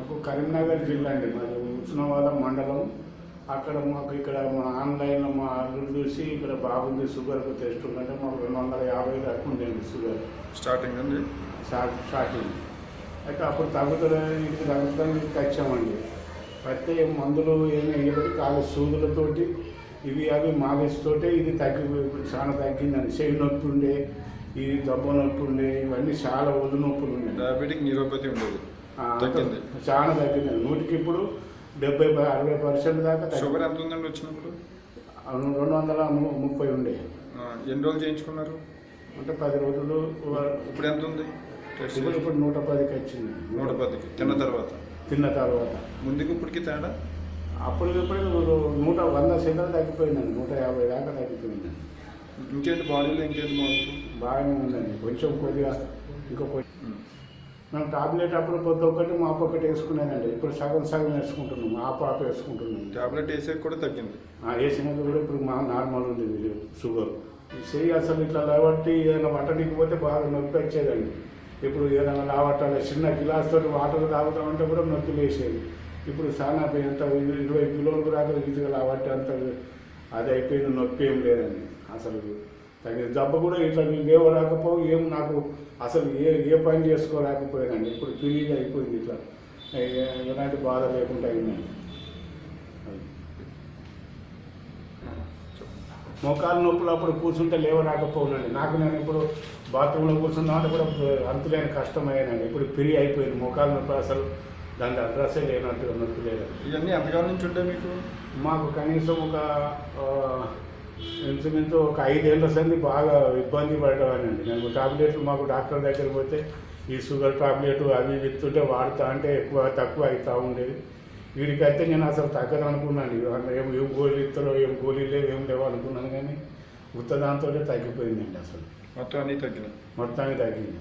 మాకు కరీంనగర్ జిల్లా అండి, మాది ఉస్నాబాద్ మండలం. అక్కడ మాకు ఇక్కడ మా ఆన్లైన్లో మా అల్లుడు చూసి ఇక్కడ బాగుంది షుగర్కు టెస్ట్ ఉందంటే మాకు 250 దాకా ఉండేది షుగర్ స్టార్టింగ్ అండి. స్టార్టింగ్ అయితే అప్పుడు తగ్గుతుందని ఇంటికి వచ్చామండి. ప్రత్యేక మందులు ఏమి వేయబడి కాలు సూదులతోటి ఇవి అవి మాలిస్తోటే ఇది ఇప్పుడు చాలా తగ్గిందండి. చెవి నొప్పి ఉండే, ఇది దెబ్బ నొప్పి ఉండే, ఇవన్నీ చాలా ఒళ్ళు నొప్పులు ఉండే. డయాబెటిక్ న్యూరోపతి ఉండేది, తగ్గింది, చాలా తగ్గిందండి. 100కి ఇప్పుడు 70-60% దాకా. షుగర్ ఎంత ఉందండి వచ్చినప్పుడు? 230 ఉండే. ఎన్ని రోజులు చేయించుకున్నారు? అంటే 10 రోజులు. ఇప్పుడు ఎంత ఉంది? ఇప్పుడు 110కి వచ్చింది. 110కి తిన్న తర్వాత ముందుకు ఇప్పటికి తేడా? అప్పుడు 100% తగ్గిపోయిందండి. 150 దాకా తగ్గిపోయిందండి. ఇంకేంటి బాడీలో ఇంకేంటి మార్పు? బాగానే ఉందండి. కొంచెం కొద్దిగా ఇంకా మేము టాబ్లెట్ అప్పుడు పొద్దు ఒకటి మాపు ఒకటి వేసుకునేదండి. ఇప్పుడు సగం వేసుకుంటున్నాం, ఆపు వేసుకుంటున్నాం. టాబ్లెట్ వేసే కూడా తగ్గింది. వేసినాక కూడా ఇప్పుడు మా నార్మల్ ఉంది షుగర్. చెయ్యి అసలు ఇట్లా లేవట్టి ఏదైనా వంటనికి పోతే బాగా నొప్పి వచ్చేదండి. ఇప్పుడు ఏదైనా లావట్టాలి, చిన్న గ్లాస్ తోటి వాటర్ తాగుతామంటే కూడా నొప్పి లేసేది. ఇప్పుడు చాలా ఎంత 20 కిలోలకు రాక ఈజీగా లావట్టి అంత అది అయిపోయింది, నొప్పి ఏం లేదండి అసలు. తగిన జబ్బ కూడా ఇట్లా లేవరాకపోవు, ఏం నాకు అసలు ఏ పని చేసుకోలేకపోయానండి. ఇప్పుడు ఫ్రీగా అయిపోయింది, ఇట్లా ఎలాంటి బాధ లేకుండా అయిందండి. మోకాలు నొప్పులు అప్పుడు కూర్చుంటే లేవరాకపోవునండి. నాకు నేను ఇప్పుడు బాత్రూంలో కూర్చున్నామంటే కూడా అంతులేని కష్టమయ్యానండి. ఇప్పుడు ఫ్రీ అయిపోయింది. మోకాలు నొప్పి అసలు దాని అడ్రస్సే లేనట్టుగా నొప్పి లేదండి. ఇవన్నీ ఎంతకాలం నుంచి ఉంటాయి మీకు? మాకు కనీసం ఇంచుమించు ఒక 5 ఏళ్ళ సంది బాగా ఇబ్బంది పడ్డానండి. నేను టాబ్లెట్లు మాకు డాక్టర్ దగ్గర పోతే ఈ షుగర్ టాబ్లెట్ అవి విత్తుంటే వాడుతా అంటే తక్కువ అవుతూ ఉండేది. వీడికైతే నేను అసలు తగ్గదు అనుకున్నాను. ఏం గోళీలు ఇస్తారో, ఏం గోళీలు లేవు, ఏం లేవు అనుకున్నాను. కానీ ఉత్త దాంతో తగ్గిపోయిందండి. అసలు మొత్తానికి తగ్గింది. మొత్తానికి తగ్గింది.